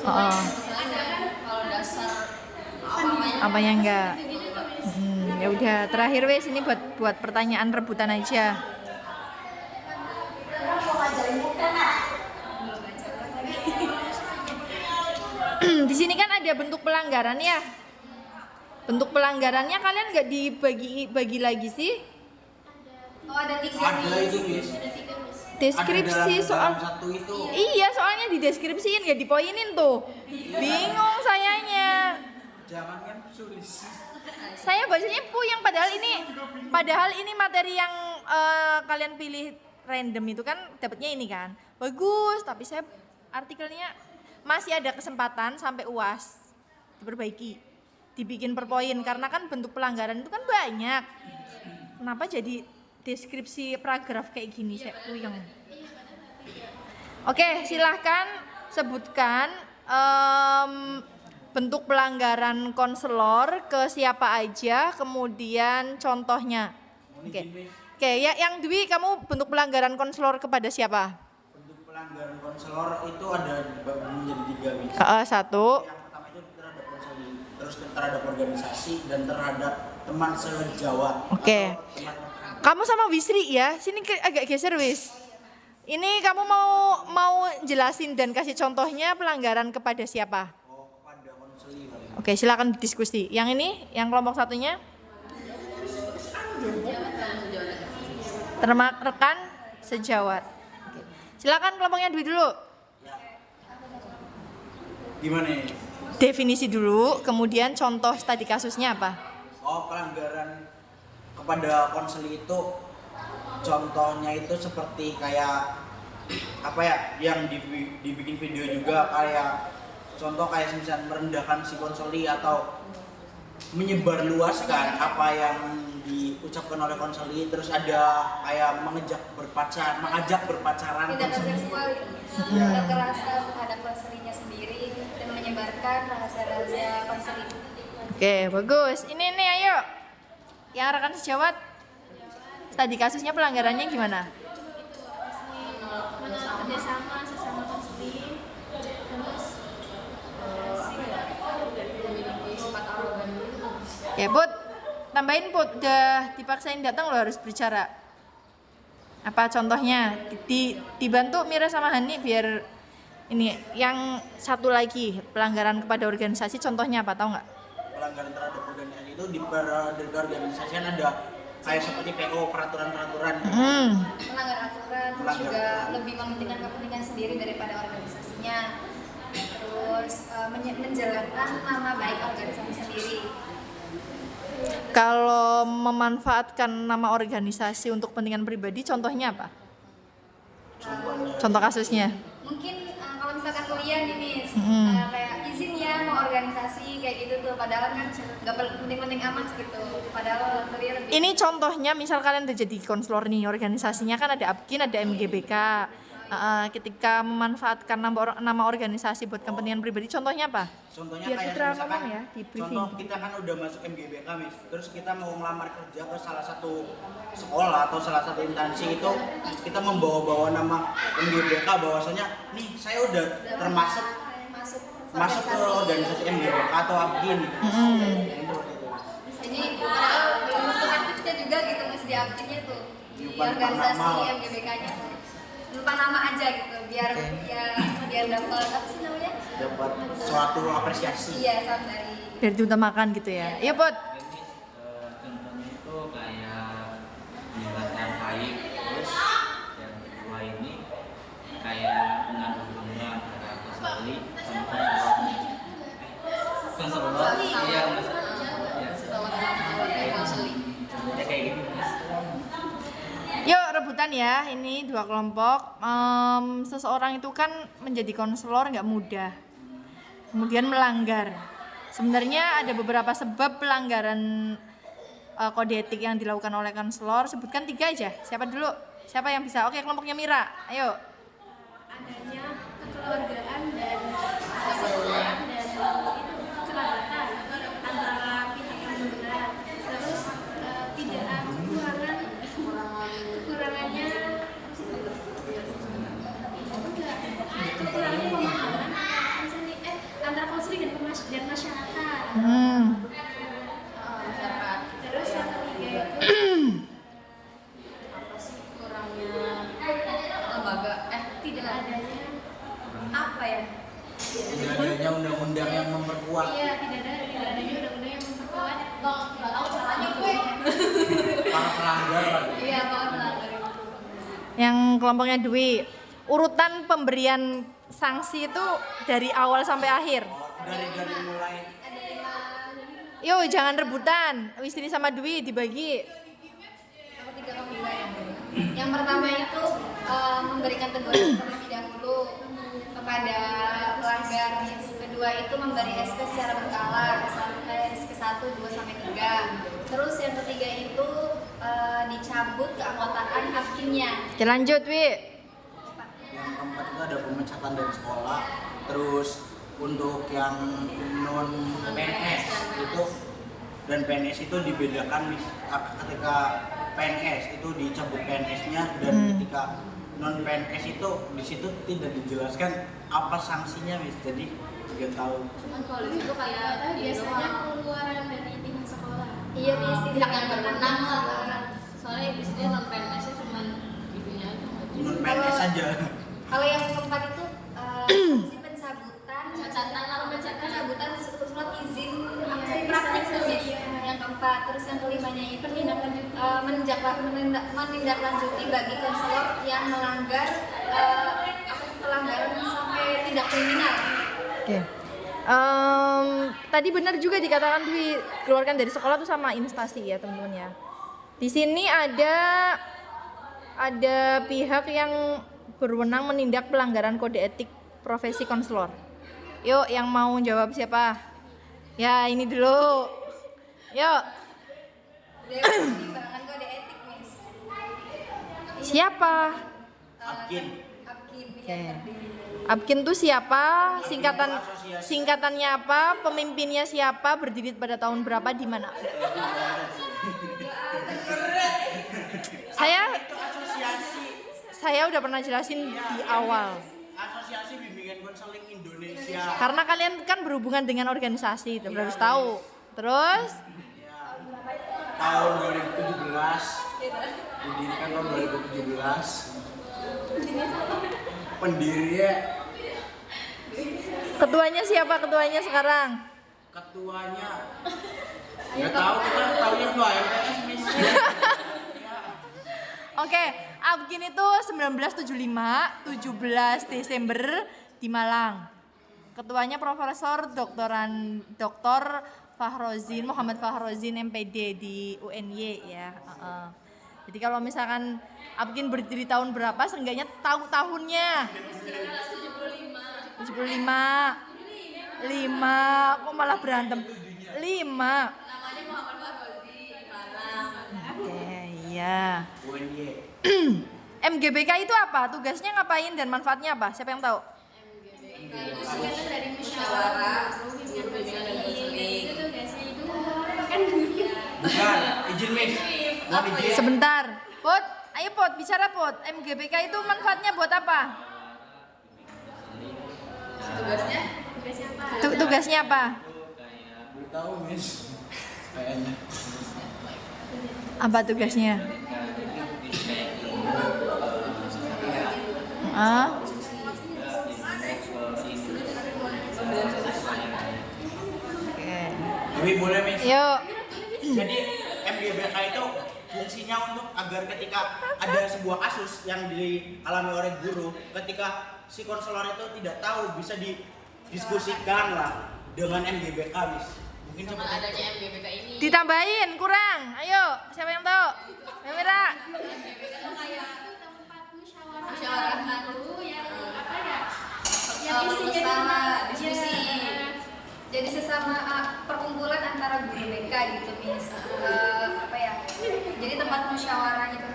Oh, Kalau dasar apanya enggak? Ya udah, terakhir wes ini buat pertanyaan rebutan aja. Di sini kan ada bentuk pelanggaran ya. Bentuk pelanggarannya kalian nggak dibagi lagi sih? Oh, ada tiga Ada itu, Miss. Deskripsi Ada soal. dalam satu itu. Iya, soalnya dideskripsiin nggak dipoinin tuh. Bingung sayanya. Jangan kan sulit. Saya bacanya puyeng padahal ini materi yang kalian pilih random itu kan dapatnya ini kan. Bagus, tapi saya artikelnya masih ada kesempatan sampai UAS diperbaiki. Dibikin per poin karena kan bentuk pelanggaran itu kan banyak. Kenapa jadi deskripsi paragraf kayak gini, saya puyeng. Oke, silahkan sebutkan bentuk pelanggaran konselor ke siapa aja, kemudian contohnya. Oke, ya yang Dwi, kamu bentuk pelanggaran konselor kepada siapa? Bentuk pelanggaran konselor itu ada menjadi tiga, Miss. Satu. Yang pertama itu terhadap konseli, terus terhadap organisasi dan terhadap teman sejawat. Oke. Atau teman rekan. Kamu sama Wisri ya, sini agak geser Wis. Ini kamu mau jelasin dan kasih contohnya pelanggaran kepada siapa? Oh, kepada konseli. Oke, silakan diskusi. Yang ini, yang kelompok satunya? Rekan sejawat. Oke. Silakan kelompoknya Dwi dulu. Ya. Gimana ya? Definisi dulu, kemudian contoh studi kasusnya apa? Oh, pelanggaran kepada konseli itu contohnya itu seperti kayak apa ya, yang dibikin video juga kayak contoh kayak misalnya merendahkan si konseli atau menyebarluaskan apa yang diucapkan oleh konseli, terus ada kayak mengajak berpacaran tindakan konseli. seksual kekerasan terhadap konselinya sendiri dan menyebarkan rahasia-rahasia konseli. Oke, bagus. Ini nih, ayo. Yang rekan sejawat, studi kasusnya pelanggarannya gimana? Kerjasama sesama konseling, terus Sifat arogan. Oke, Put. Tambahin Put, udah dipaksain datang lo harus bicara. Apa contohnya? Dibantu Mira sama Hani biar ini yang satu lagi pelanggaran kepada organisasi contohnya apa, tahu nggak? Pelanggaran terhadap organisasi itu di organisasi ada kayak seperti PO, peraturan-peraturan. Melanggar aturan, terus juga lebih mementingkan kepentingan sendiri daripada organisasinya. Terus menjelekkan nama baik organisasi sendiri. Kalau memanfaatkan nama organisasi untuk kepentingan pribadi, contohnya apa? Contoh kasusnya? Mungkin kalau misalkan kuliah nih Miss, kayak izin ya mau organisasi kayak gitu tuh, padahal kan nggak penting-penting amat gitu, padahal kuliah lebih. Ini contohnya, misal kalian udah jadi konselor nih, organisasinya kan ada APKIN, ada MGBK. Ketika memanfaatkan nama organisasi buat kepentingan pribadi, contohnya apa? Contohnya Biar kayak Putra misalkan, ngomong ya, di briefing. contoh kita kan udah masuk MGBK, Miss. Terus kita mau ngelamar kerja ke salah satu sekolah atau salah satu instansi, itu kita membawa-bawa nama MGBK bahwasanya nih saya udah termasuk masuk ke organisasi MGBK atau APKIN. Jadi padahal untuk aktifnya juga gitu Mas di aktifnya tuh di Lupa organisasi nama. MGBK-nya tuh. Lupa nama aja gitu biar biar dapat apa sih namanya? Dapat suatu apresiasi. Iya, saat dari Biar diutamakan gitu ya. Iya, Pot. Contohnya itu kayak menyebarkan baik, terus yang kedua ini kayak mengadu domba antara konseli sama konselor. Iya, ya kayak gitu. Yuk rebutan ya, ini dua kelompok. Seseorang itu kan menjadi konselor nggak mudah, kemudian melanggar. Sebenarnya ada beberapa sebab pelanggaran kode etik yang dilakukan oleh konselor. Sebutkan 3 aja. Siapa dulu? Siapa yang bisa? Oke, kelompoknya Mira. Ayo. adanya kekeluargaan dan kesatuan dan itu kerabatan antara pihak yang benar. Terus tidak kekurangannya kekurangan pemahaman dan masyarakat. Masyarakat. Terus yang ketiga itu Apa sih kurangnya lembaga? tidak adanya Apa ya? Tidak adanya undang-undang yang memperkuat tidak adanya undang-undang yang memperkuat Nggak tahu caranya gue. para pelanggar lah. Iya, banget melanggar itu. Yang kelompoknya Dwi, urutan pemberian sanksi itu dari awal sampai akhir. Dari mulai Yo, jangan rebutan. Wisri sama Dwi dibagi. Aku 3 kamu 2 ya. Yang pertama itu memberikan teguran terlebih dahulu kepada pelanggar. Yang kedua itu memberi SP secara berkala, SP 1, 2 sampai 3. Terus yang ketiga itu dicabut keanggotaan hakimnya. Oke, lanjut, Wi. yang keempat itu ada pemecatan dari sekolah. Terus untuk yang non PNS itu dan PNS itu dibedakan ketika PNS itu dicabut PNS-nya dan ketika non PNS itu di situ tidak dijelaskan apa sanksinya, Miss. Jadi tidak tahu. Cuman kalau di situ kayak biasanya pengeluaran dari pihak sekolah. iya nih pihak yang berwenang lah. Soalnya di sini non PNS-nya cuma ibunya aja. Non PNS saja. Kalau yang keempat itu sanksi pencabutan, pencabutan surat izin praktik tulis. Yang keempat, terus yang kelimanya itu menindaklanjuti bagi konselor yang melanggar pelanggaran sampai tindak kriminal. Oke. Tadi benar juga dikatakan Dwi, keluarkan dari sekolah tuh sama instansi ya, teman-teman ya. Di sini ada pihak yang berwenang menindak pelanggaran kode etik profesi konselor. Yuk, yang mau jawab siapa? Ya, ini dulu. Yuk. Timbangan kode etik, Miss. Siapa? Apkin. Apkin, Oke. Apkin tuh siapa? Singkatannya apa? Pemimpinnya siapa? Berdiri pada tahun berapa? Di mana? Saya udah pernah jelasin di awal. Asosiasi Bimbingan Konseling Indonesia. Karena kalian kan berhubungan dengan organisasi, itu harus tahu. Terus Tahun 2017 didirikan tahun 2017. Pendirinya ketuanya siapa? Ketuanya sekarang? ketuanya nggak tahu, kita tahunya ketua MPS, Miss. Oke, Apkin itu 1975, 17 Desember di Malang. Ketuanya Profesor Dr. Fahrozin, Muhammad Fahrozin MPD di UNY ya. Jadi kalau misalkan Apkin berdiri tahun berapa, seenggaknya tahu tahunnya. 75. 5, kok malah berantem? 5. Namanya Muhammad Fahrozin di Malang. Oke, iya. UNY. MGBK itu apa? Tugasnya ngapain dan manfaatnya apa? Siapa yang tahu? Itu singkatan dari musyawarah, bimbingan dan konseling. Itu tugasnya itu kan Bukan, izin, Miss. Mohon izin. Sebentar. Put, ayo Put, bicara Put. MGBK itu manfaatnya buat apa? Tugasnya tugasnya apa? Tugasnya apa? Belum tahu, Miss. Kayaknya. Apa tugasnya? Ah? Oke. Dewi boleh, Miss. Yuk. Jadi MGBK itu fungsinya untuk agar ketika ada sebuah kasus yang dialami oleh guru, ketika si konselor itu tidak tahu, bisa didiskusikan lah dengan MGBK, Miss. Mungkin sama seperti adanya itu. MGBK ini. Ditambahin, kurang. Ayo, siapa yang tahu? Mira. Tempat musyawarah itu yang apa ya? Yang isinya Bersama itu diskusi. Jadi sesama perkumpulan antara guru BK gitu, Miss. Apa ya? Jadi tempat musyawarah gitu.